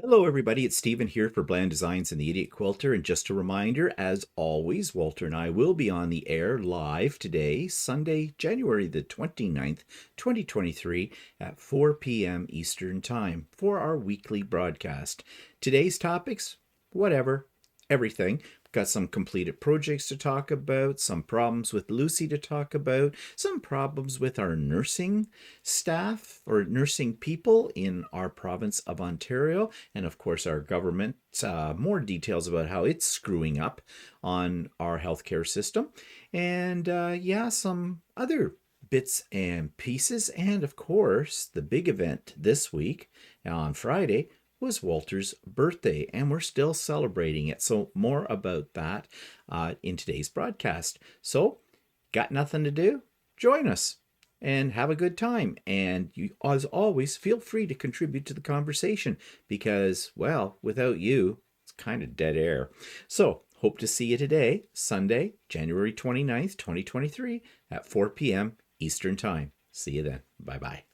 Hello, everybody. It's Stephen here for Bland Designs and the Idiot Quilter. And just a reminder, as always, Walter and I will be on the air live today, Sunday, January the 29th, 2023, at 4 p.m. Eastern Time for our weekly broadcast. Today's topics, whatever, everything. Got some completed projects to talk about, some problems with Lucy to talk about, some problems with our nursing staff or nursing people in our province of Ontario, and of course our government, more details about how it's screwing up on our healthcare system, and some other bits and pieces. And of course, the big event this week on Friday was Walter's birthday, and we're still celebrating it. So more about that in today's broadcast. So, got nothing to do? Join us and have a good time. And you, as always, feel free to contribute to the conversation because, well, without you, it's kind of dead air. So, hope to see you today, Sunday, January 29th, 2023, at 4 p.m. Eastern Time. See you then. Bye bye.